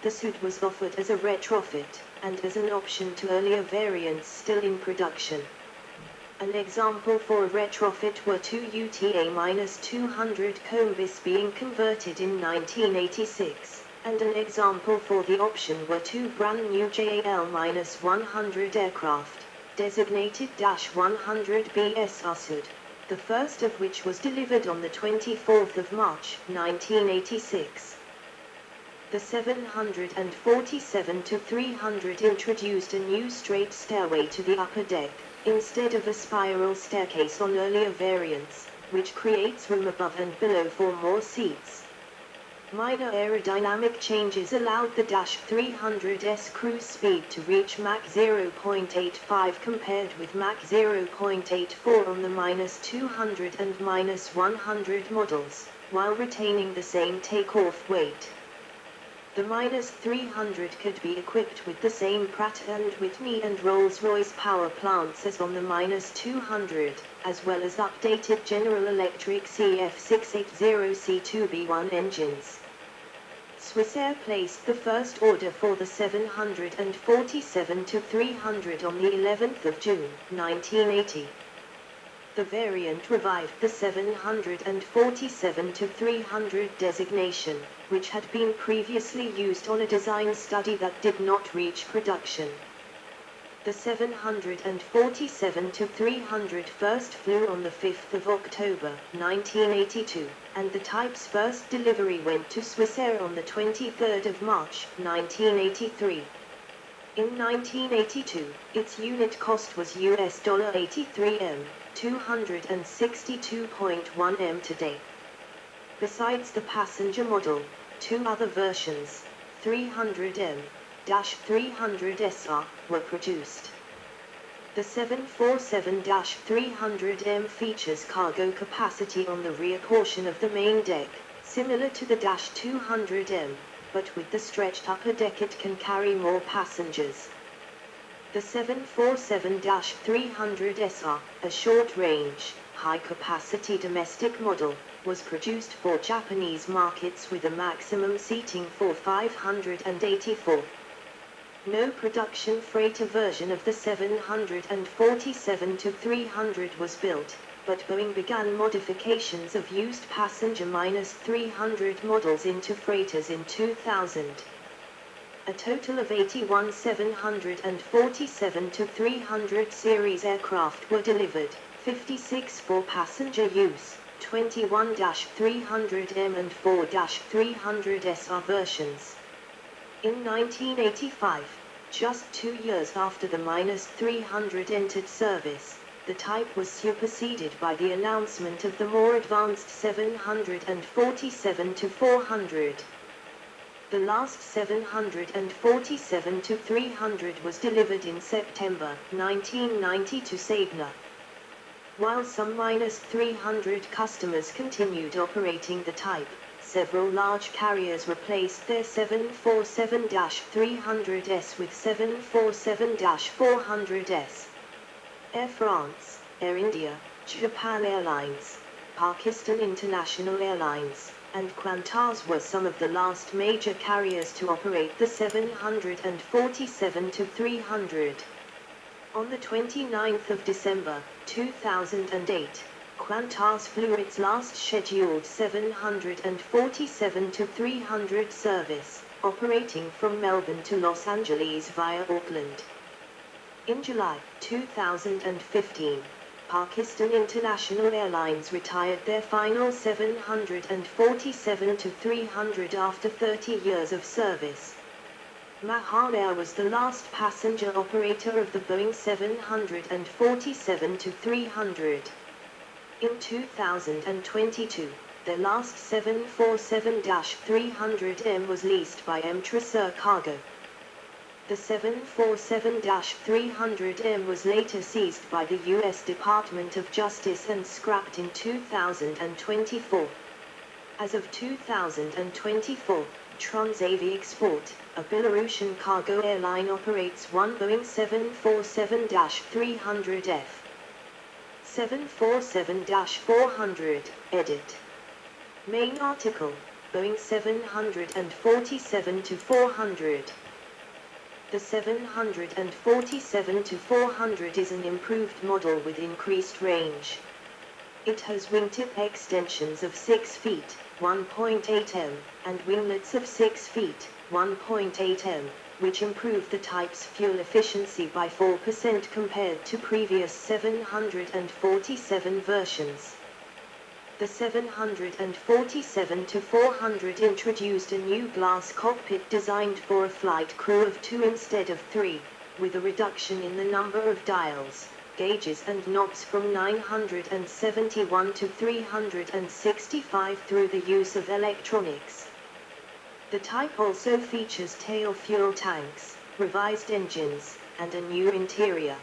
The suit was offered as a retrofit, and as an option to earlier variants still in production. An example for a retrofit were two UTA-200 combis being converted in 1986, and an example for the option were two brand new JAL-100 aircraft, designated -100 BSR Sud, the first of which was delivered on the 24th of March, 1986. The 747-300 introduced a new straight stairway to the upper deck, instead of a spiral staircase on earlier variants, which creates room above and below for more seats. Minor aerodynamic changes allowed the -300's cruise speed to reach Mach 0.85 compared with Mach 0.84 on the -200 and -100 models, while retaining the same takeoff weight. The -300 could be equipped with the same Pratt & Whitney and Rolls-Royce power plants as on the -200, as well as updated General Electric CF680C2B1 engines. Swissair placed the first order for the 747-300 on the 11th of June, 1980. The variant revived the 747-300 designation, which had been previously used on a design study that did not reach production. The 747-300 first flew on the 5th of October, 1982, and the type's first delivery went to Swissair on the 23rd of March, 1983. In 1982, its unit cost was $83M, 262.1 M today. Besides the passenger model, two other versions, 300M-300SR, were produced. The 747-300M features cargo capacity on the rear portion of the main deck, similar to the -200M, but with the stretched upper deck it can carry more passengers. The 747-300SR, a short-range, high-capacity domestic model, was produced for Japanese markets with a maximum seating for 584. No production freighter version of the 747-300 was built, but Boeing began modifications of used passenger -300 models into freighters in 2000. A total of 81 747-300 series aircraft were delivered, 56 for passenger use, 21-300M and 4-300SR versions. In 1985, just 2 years after the -300 entered service, the type was superseded by the announcement of the more advanced 747-400. The last 747-300 was delivered in September 1990 to Cessna. While some -300 customers continued operating the type, several large carriers replaced their 747-300s with 747-400s. Air France, Air India, Japan Airlines, Pakistan International Airlines, and Qantas were some of the last major carriers to operate the 747-300. On the 29th of December, 2008, Qantas flew its last scheduled 747-300 service, operating from Melbourne to Los Angeles via Auckland. In July 2015, Pakistan International Airlines retired their final 747-300 after 30 years of service. Mahan Air was the last passenger operator of the Boeing 747-300. In 2022, their last 747-300M was leased by Emtrasur Cargo. The 747-300M was later seized by the U.S. Department of Justice and scrapped in 2024. As of 2024, Transavia, a Belarusian cargo airline, operates one Boeing 747-300F. 747-400, edit. Main article. Boeing 747-400. The 747-400 is an improved model with increased range. It has wingtip extensions of 6 feet, 1.8 m, and winglets of 6 feet, 1.8 m, which improve the type's fuel efficiency by 4% compared to previous 747 versions. The 747-400 introduced a new glass cockpit designed for a flight crew of 2 instead of 3, with a reduction in the number of dials, gauges and knobs from 971 to 365 through the use of electronics. The type also features tail fuel tanks, revised engines, and a new interior.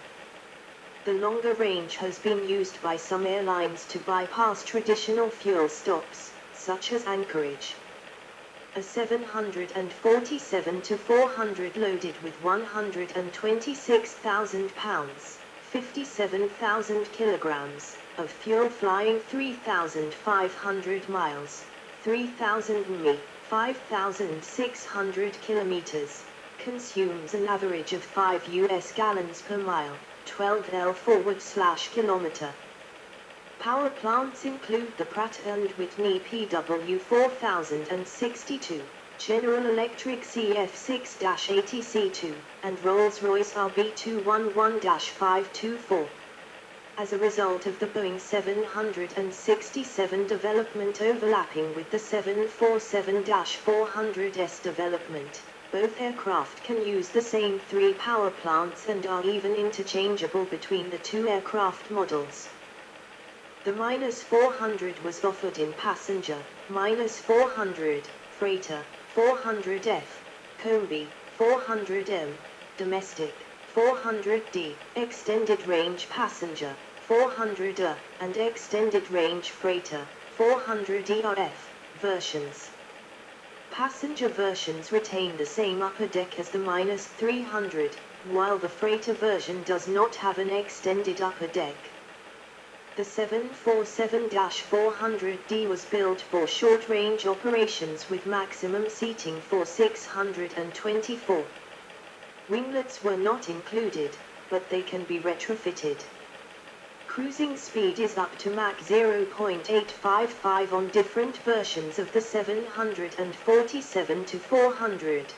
The longer range has been used by some airlines to bypass traditional fuel stops, such as Anchorage. A 747-400 loaded with 126,000 pounds, 57,000 kilograms, of fuel flying 3,500 miles, 3,000 mi, 5,600 kilometers, consumes an average of 5 US gallons per mile, 12 L/kilometer. Power plants include the Pratt & Whitney PW4062, General Electric CF6-80C2, and Rolls-Royce RB211-524. As a result of the Boeing 767 development overlapping with the 747-400's development, both aircraft can use the same 3 power plants and are even interchangeable between the 2 aircraft models. The -400 was offered in passenger, -400, freighter, 400F, combi, 400M, domestic, 400D, extended range passenger, 400A, and extended range freighter, 400ERF, versions. Passenger versions retain the same upper deck as the -300, while the freighter version does not have an extended upper deck. The 747-400D was built for short-range operations with maximum seating for 624. Winglets were not included, but they can be retrofitted. Cruising speed is up to Mach 0.855 on different versions of the 747-400.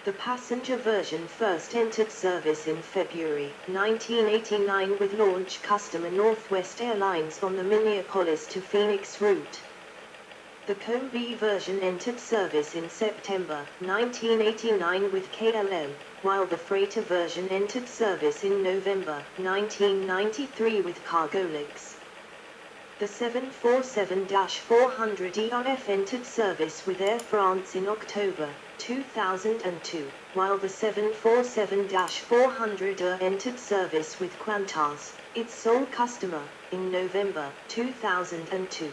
The passenger version first entered service in February 1989 with launch customer Northwest Airlines on the Minneapolis to Phoenix route. The combi version entered service in September 1989 with KLM, while the freighter version entered service in November 1993 with Cargolux. The 747-400ERF entered service with Air France in October 2002, while the 747-400 entered service with Qantas, its sole customer, in November 2002.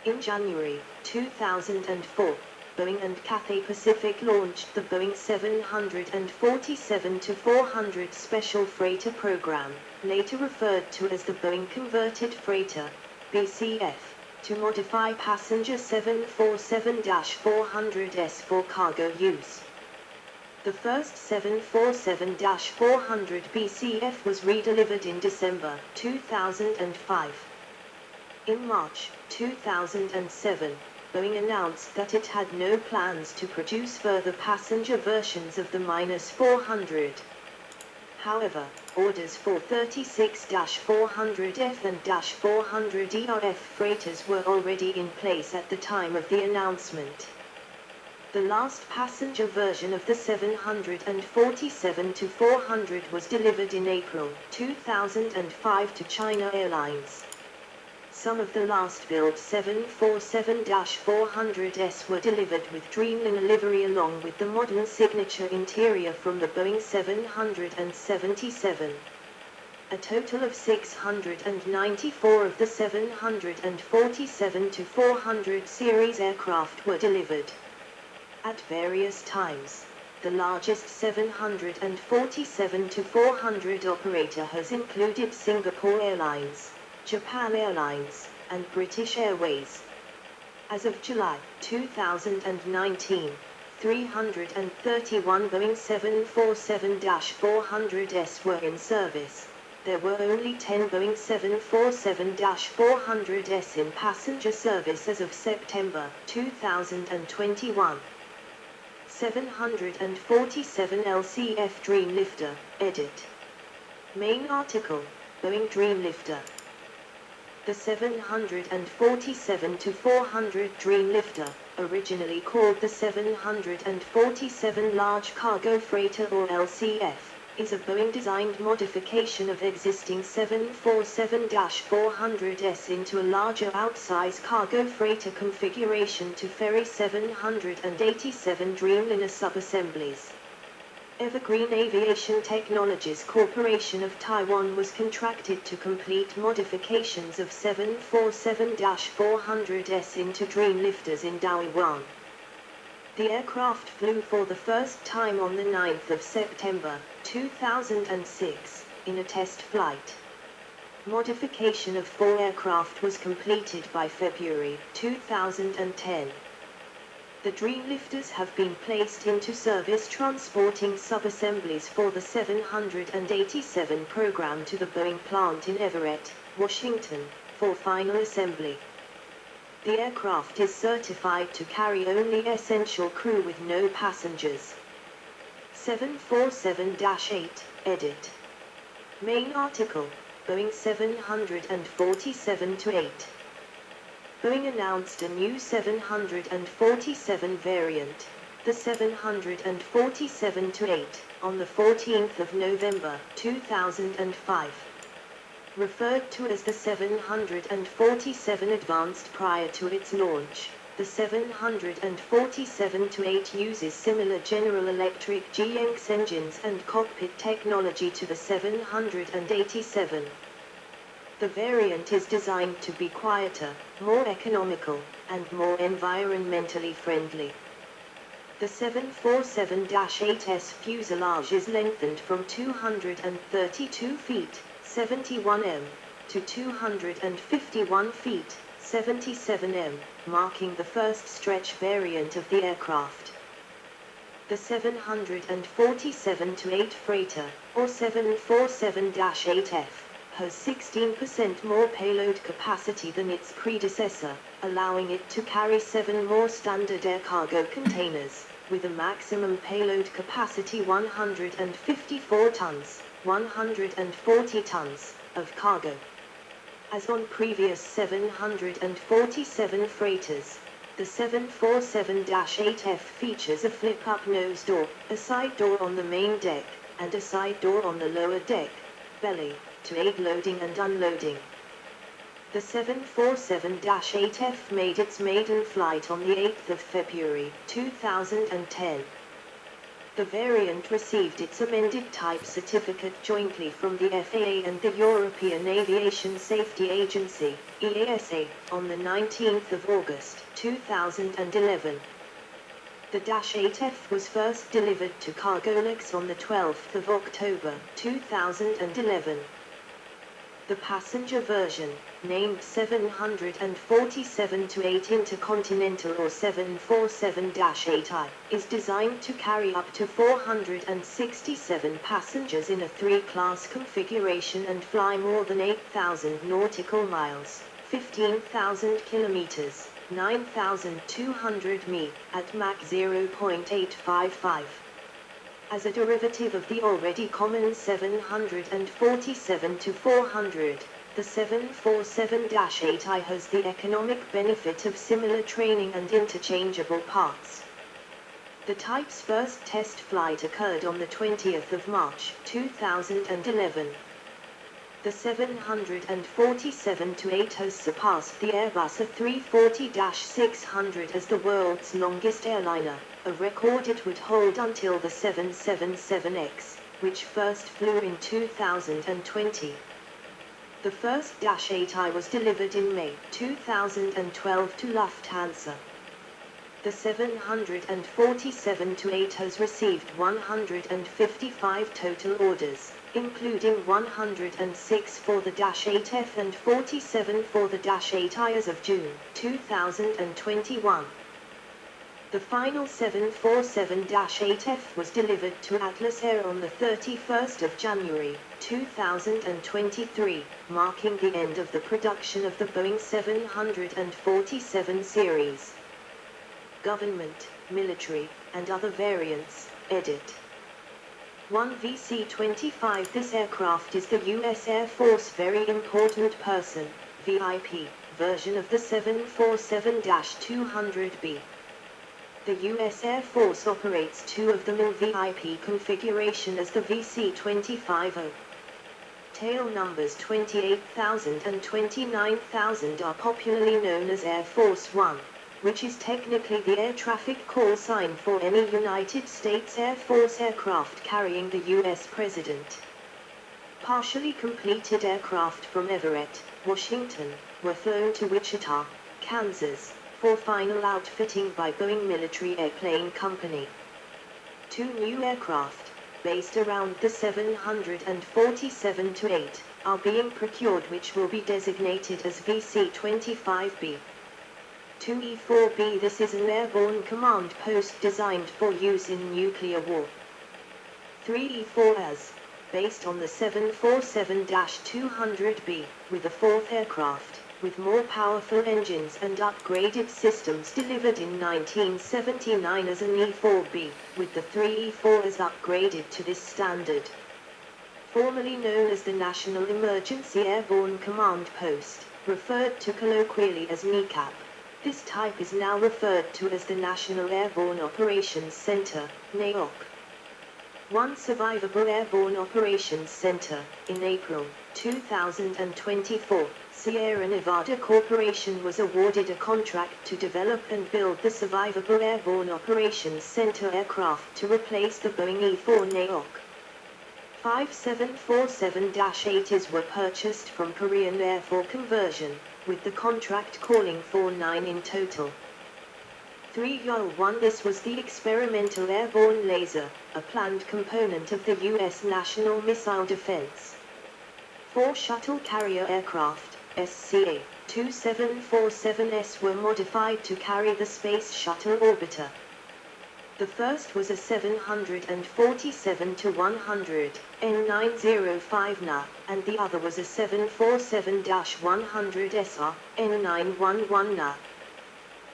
In January 2004, Boeing and Cathay Pacific launched the Boeing 747-400 Special Freighter Program, later referred to as the Boeing Converted Freighter, BCF, to modify passenger 747-400s for cargo use. The first 747-400 BCF was redelivered in December 2005. In March 2007, Boeing announced that it had no plans to produce further passenger versions of the -400. However, orders for 36-400F and -400ERF freighters were already in place at the time of the announcement. The last passenger version of the 747-400 was delivered in April 2005 to China Airlines. Some of the last-built 747-400s were delivered with Dreamliner livery along with the modern signature interior from the Boeing 777. A total of 694 of the 747-400 series aircraft were delivered. At various times, the largest 747-400 operator has included Singapore Airlines, Japan Airlines, and British Airways. As of July 2019, 331 Boeing 747-400s were in service. There were only 10 Boeing 747-400s in passenger service as of September 2021. 747 LCF Dreamlifter, edit. Main article, Boeing Dreamlifter. The 747-400 Dreamlifter, originally called the 747 Large Cargo Freighter or LCF, is a Boeing-designed modification of existing 747-400s into a larger outsize cargo freighter configuration to ferry 787 Dreamliner subassemblies. Evergreen Aviation Technologies Corporation of Taiwan was contracted to complete modifications of 747-400s into Dreamlifters in Taiwan. The aircraft flew for the first time on the 9th of September 2006 in a test flight. Modification of 4 aircraft was completed by February 2010. The Dreamlifters have been placed into service transporting subassemblies for the 787 program to the Boeing plant in Everett, Washington, for final assembly. The aircraft is certified to carry only essential crew with no passengers. 747-8, edit. Main article, Boeing 747-8. Boeing announced a new 747 variant, the 747-8, on the 14th of November 2005. Referred to as the 747 Advanced prior to its launch, the 747-8 uses similar General Electric GX engines and cockpit technology to the 787. The variant is designed to be quieter, more economical, and more environmentally friendly. The 747-8's fuselage is lengthened from 232 feet, 71 m, to 251 feet, 77 m, marking the first stretch variant of the aircraft. The 747-8 freighter, or 747-8F, has 16% more payload capacity than its predecessor, allowing it to carry 7 more standard air cargo containers, with a maximum payload capacity 154 tons, 140 tons, of cargo. As on previous 747 freighters, the 747-8F features a flip-up nose door, a side door on the main deck, and a side door on the lower deck, belly, to aid loading and unloading. The 747-8F made its maiden flight on the 8th of February 2010. The variant received its amended type certificate jointly from the FAA and the European Aviation Safety Agency, EASA, on the 19th of August 2011. The -8F was first delivered to Cargolux on the 12th of October 2011. The passenger version, named 747-8 Intercontinental or 747-8I, is designed to carry up to 467 passengers in a 3-class configuration and fly more than 8,000 nautical miles, 15,000 kilometers, 9,200 mi, at Mach 0.855. As a derivative of the already common 747-400, the 747-8I has the economic benefit of similar training and interchangeable parts. The type's first test flight occurred on the 20th of March 2011. The 747-8 has surpassed the Airbus A340-600 as the world's longest airliner, a record it would hold until the 777X, which first flew in 2020. The first -8I was delivered in May 2012 to Lufthansa. The 747-8 has received 155 total orders, including 106 for the -8F and 47 for the -8I as of June 2021. The final 747-8F was delivered to Atlas Air on the 31st of January 2023, marking the end of the production of the Boeing 747 series. Government, military, and other variants, edit. 1 VC-25. This aircraft is the U.S. Air Force Very Important Person, VIP, version of the 747-200B. The U.S. Air Force operates two of them in VIP configuration as the VC-25O. Tail numbers 28,000 and 29,000 are popularly known as Air Force One, which is technically the air traffic call sign for any United States Air Force aircraft carrying the U.S. President. Partially completed aircraft from Everett, Washington, were flown to Wichita, Kansas, for final outfitting by Boeing Military Airplane Company. Two new aircraft, based around the 747-8, are being procured, which will be designated as VC-25B. 2E-4B. This is an airborne command post designed for use in nuclear war. 3E-4S, based on the 747-200B, with a fourth aircraft, with more powerful engines and upgraded systems, delivered in 1979 as an E-4B, with the 3E-4S upgraded to this standard. Formerly known as the National Emergency Airborne Command Post, referred to colloquially as NECAP, this type is now referred to as the National Airborne Operations Center, NAOC. One Survivable Airborne Operations Center. In April 2024, Sierra Nevada Corporation was awarded a contract to develop and build the Survivable Airborne Operations Center aircraft to replace the Boeing E-4 NAOC. 5 747-8s were purchased from Korean Air for conversion, with the contract calling for 9 in total. 3YOL-1. This was the experimental airborne laser, a planned component of the U.S. National Missile Defense. 4 shuttle carrier aircraft, SCA, 2747S were modified to carry the Space Shuttle Orbiter. The first was a 747-100, N905NA, and the other was a 747-100SR, N911NA.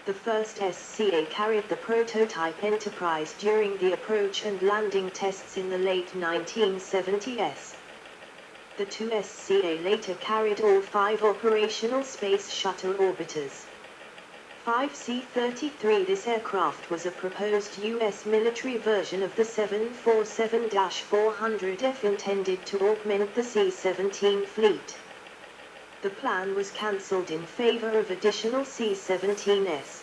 The first SCA carried the prototype Enterprise during the approach and landing tests in the late 1970s. The two SCA later carried all 5 operational Space Shuttle orbiters. 5C-33. This aircraft was a proposed U.S. military version of the 747-400F intended to augment the C-17 fleet. The plan was cancelled in favor of additional C-17s.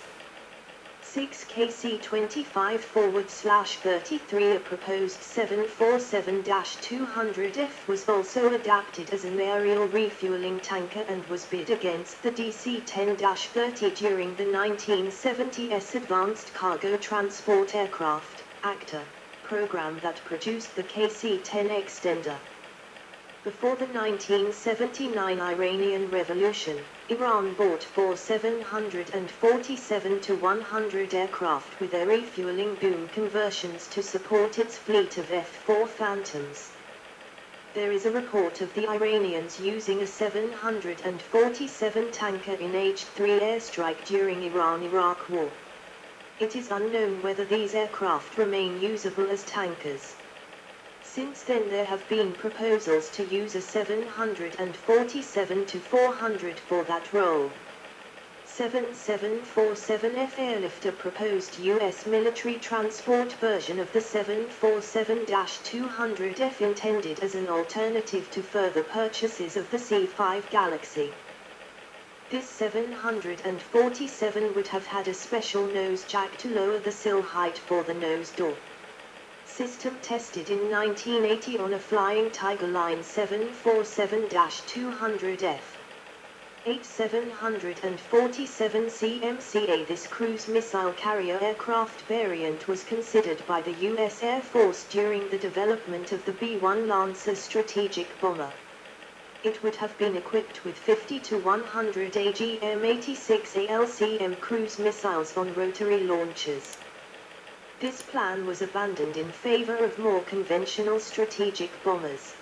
6 KC-25-33. A proposed 747-200F was also adapted as an aerial refueling tanker and was bid against the DC-10-30 during the 1970s Advanced Cargo Transport Aircraft (ACTA) program that produced the KC-10 extender. Before the 1979 Iranian Revolution, Iran bought 4 747-100 aircraft with their refueling boom conversions to support its fleet of F-4 Phantoms. There is a report of the Iranians using a 747 tanker in H-3 airstrike during Iran-Iraq War. It is unknown whether these aircraft remain usable as tankers. Since then there have been proposals to use a 747-400 for that role. 7747F airlift. A proposed U.S. military transport version of the 747-200F intended as an alternative to further purchases of the C-5 Galaxy. This 747 would have had a special nose jack to lower the sill height for the nose door. System tested in 1980 on a Flying Tiger Line 747-200F. 747 CMCA. This cruise missile carrier aircraft variant was considered by the U.S. Air Force during the development of the B-1 Lancer strategic bomber. It would have been equipped with 50 to 100 AGM-86 ALCM cruise missiles on rotary launchers. This plan was abandoned in favor of more conventional strategic bombers.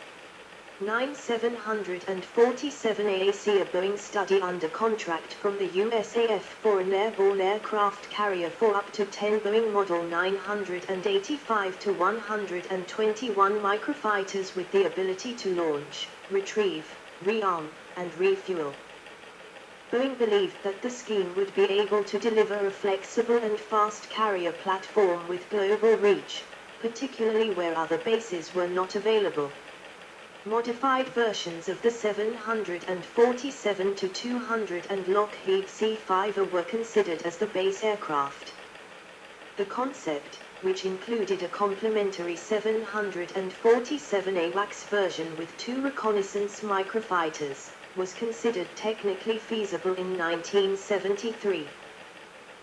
747 AAC. A Boeing study under contract from the USAF for an airborne aircraft carrier for up to 10 Boeing Model 985 to 121 microfighters with the ability to launch, retrieve, rearm, and refuel. Boeing believed that the scheme would be able to deliver a flexible and fast carrier platform with global reach, particularly where other bases were not available. Modified versions of the 747-200 and Lockheed C-5 were considered as the base aircraft. The concept, which included a complementary 747 AWACS version with 2 reconnaissance microfighters, was considered technically feasible in 1973.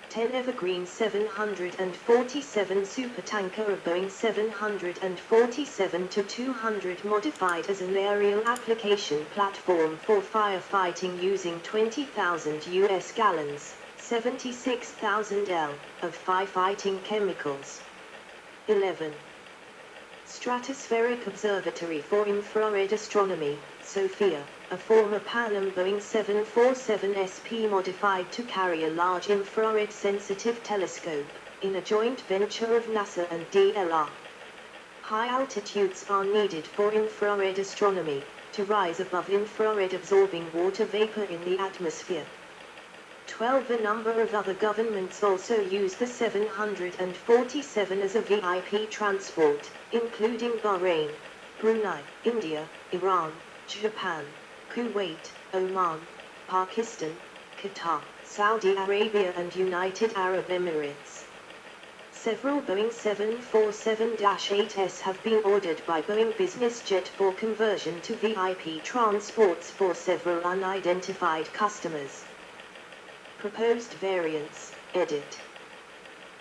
10 Evergreen 747 supertanker. A Boeing 747-200 modified as an aerial application platform for firefighting using 20,000 U.S. gallons, 76,000 L, of firefighting chemicals. 11. Stratospheric Observatory for Infrared Astronomy, SOFIA, a former Pan Am Boeing 747 SP modified to carry a large infrared-sensitive telescope, in a joint venture of NASA and DLR. High altitudes are needed for infrared astronomy, to rise above infrared-absorbing water vapor in the atmosphere. 12. A number of other governments also use the 747 as a VIP transport, including Bahrain, Brunei, India, Iran, Japan, Kuwait, Oman, Pakistan, Qatar, Saudi Arabia and United Arab Emirates. Several Boeing 747-8s have been ordered by Boeing Business Jet for conversion to VIP transports for several unidentified customers. Proposed variants, edit.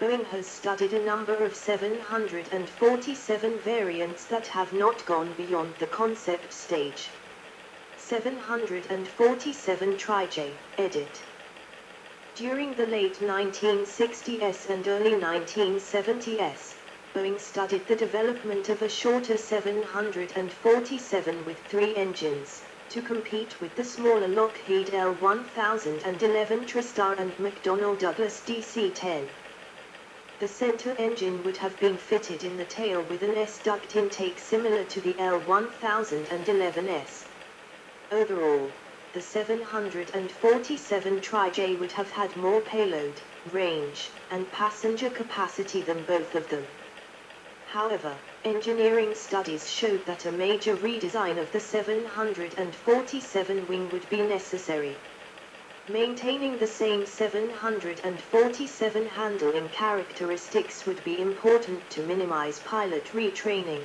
Boeing has studied a number of 747 variants that have not gone beyond the concept stage. 747 Tri-J, edit. During the late 1960s and early 1970s, Boeing studied the development of a shorter 747 with 3 engines, to compete with the smaller Lockheed L-1011 TriStar and McDonnell Douglas DC-10. The center engine would have been fitted in the tail with an S-duct intake similar to the L-1011S. Overall, the 747 Tri-J would have had more payload, range, and passenger capacity than both of them. However, engineering studies showed that a major redesign of the 747 wing would be necessary. Maintaining the same 747 handling characteristics would be important to minimize pilot retraining.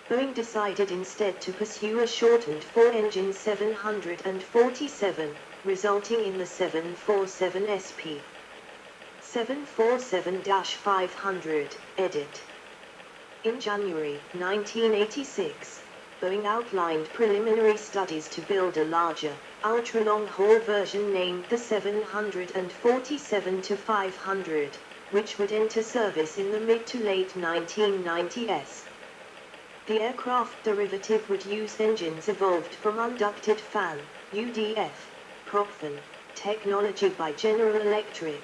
Boeing decided instead to pursue a shortened 4-engine 747, resulting in the 747 SP. 747-500, edit. In January 1986, Boeing outlined preliminary studies to build a larger, ultra-long-haul version named the 747-500, which would enter service in the mid to late 1990s. The aircraft derivative would use engines evolved from unducted fan, UDF, prop fan, technology by General Electric,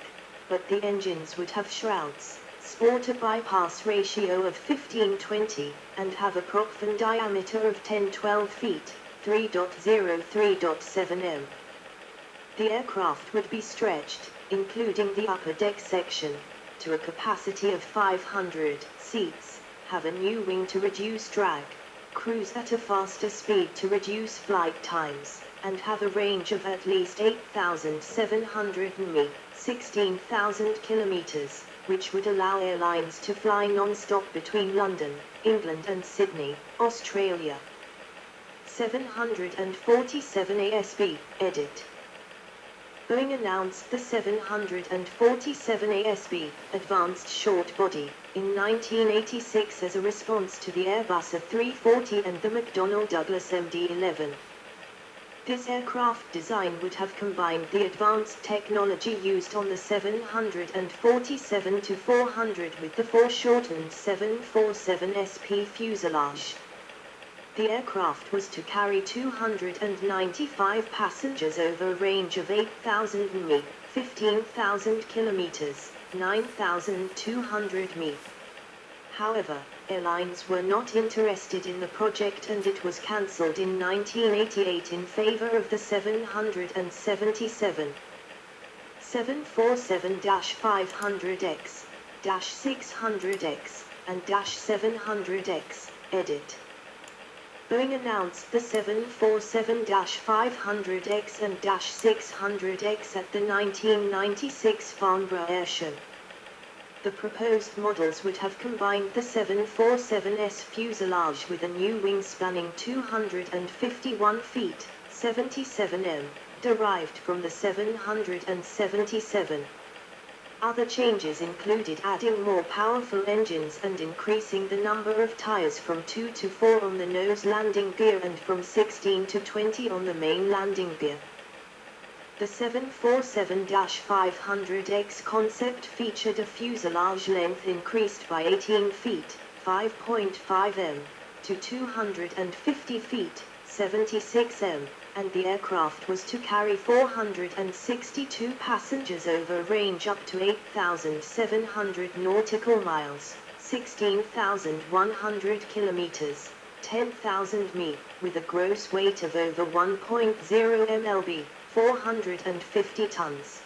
but the engines would have shrouds, sport a bypass ratio of 15-20, and have a prop fan diameter of 10-12 feet, 3.0-3.7 m. The aircraft would be stretched, including the upper deck section, to a capacity of 500 seats, have a new wing to reduce drag, cruise at a faster speed to reduce flight times, and have a range of at least 8,700 mi, 16,000 kilometers, which would allow airlines to fly non-stop between London, England and Sydney, Australia. 747 ASB, edit. Boeing announced the 747 ASB, Advanced Short Body, in 1986 as a response to the Airbus A340 and the McDonnell Douglas MD-11. This aircraft design would have combined the advanced technology used on the 747-400 with the foreshortened 747 SP fuselage. The aircraft was to carry 295 passengers over a range of 8,000 mi, 15,000 kilometers, 9,200 mi. However, airlines were not interested in the project and it was cancelled in 1988 in favor of the 777. 747-500X, -600X, and -700X, edit. Boeing announced the 747-500X and -600X at the 1996 Farnborough Air Show. The proposed models would have combined the 747's fuselage with a new wing spanning 251 feet, 77 m, derived from the 777. Other changes included adding more powerful engines and increasing the number of tires from 2 to 4 on the nose landing gear and from 16 to 20 on the main landing gear. The 747-500X concept featured a fuselage length increased by 18 feet, 5.5 m, to 250 feet, 76 m, and the aircraft was to carry 462 passengers over a range up to 8,700 nautical miles, 16,100 kilometers, 10,000 mi, with a gross weight of over 1.0 mlb. 450 tons.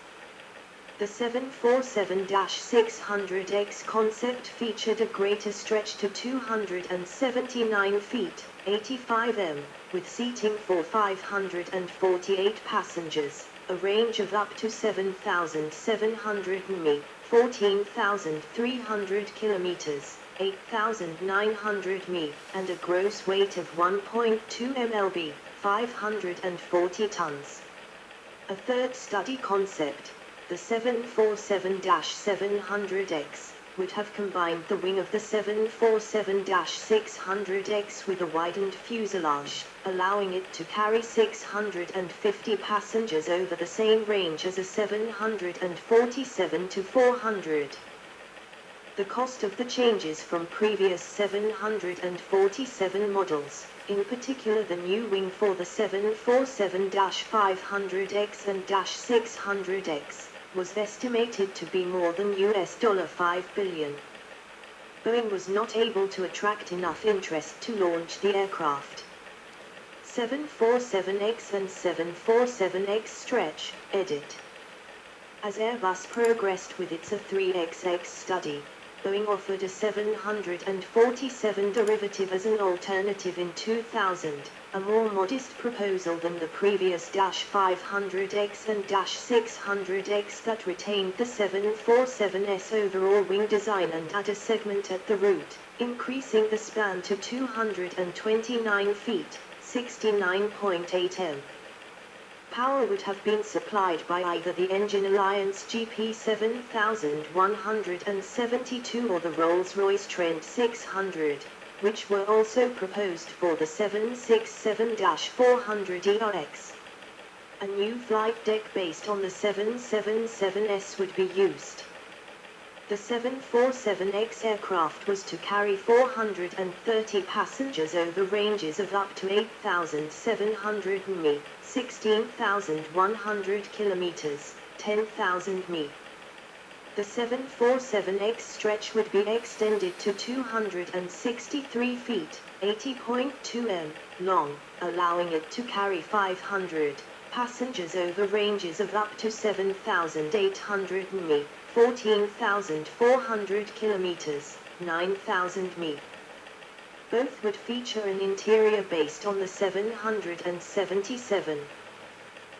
The 747-600X concept featured a greater stretch to 279 feet, 85 m, with seating for 548 passengers, a range of up to 7,700 mi, 14,300 kilometers, 8,900 mi, and a gross weight of 1.2 mlb, 540 tons. A third study concept, the 747-700X, would have combined the wing of the 747-600X with a widened fuselage, allowing it to carry 650 passengers over the same range as a 747-400. The cost of the changes from previous 747 models, in particular the new wing for the 747-500X and -600X, was estimated to be more than $5 billion. Boeing was not able to attract enough interest to launch the aircraft. 747X and 747X stretch, edit. As Airbus progressed with its A3XX study, Boeing offered a 747 derivative as an alternative in 2000, a more modest proposal than the previous -500X and -600X that retained the 747's overall wing design and add a segment at the root, increasing the span to 229 feet, 69.8 m. Power would have been supplied by either the Engine Alliance GP7172 or the Rolls-Royce Trent 600, which were also proposed for the 767-400ERX. A new flight deck based on the 777S would be used. The 747X aircraft was to carry 430 passengers over ranges of up to 8,700 mi, 16,100 kilometers, 10,000 mi. The 747X stretch would be extended to 263 feet, 80.2 m, long, allowing it to carry 500 passengers over ranges of up to 7,800 mi, 14,400 kilometers, 9,000 mi. Both would feature an interior based on the 777.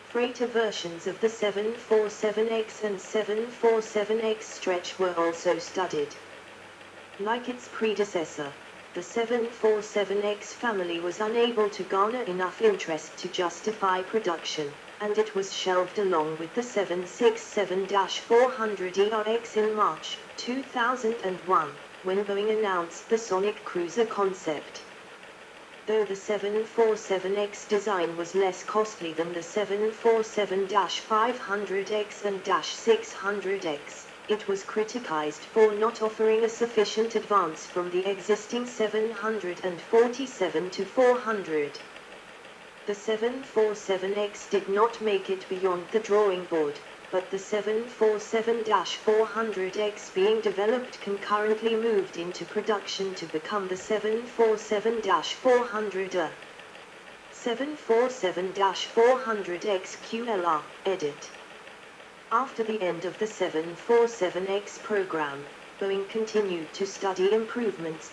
Freighter versions of the 747X and 747X stretch were also studied. Like its predecessor, the 747X family was unable to garner enough interest to justify production, and it was shelved along with the 767-400ERX in March 2001, when Boeing announced the Sonic Cruiser concept. Though the 747X design was less costly than the 747-500X and -600X, it was criticized for not offering a sufficient advance from the existing 747-400. The 747X did not make it beyond the drawing board, but the 747-400X being developed concurrently moved into production to become the 747-400. 747-400X QLR, edit. After the end of the 747X program, Boeing continued to study improvements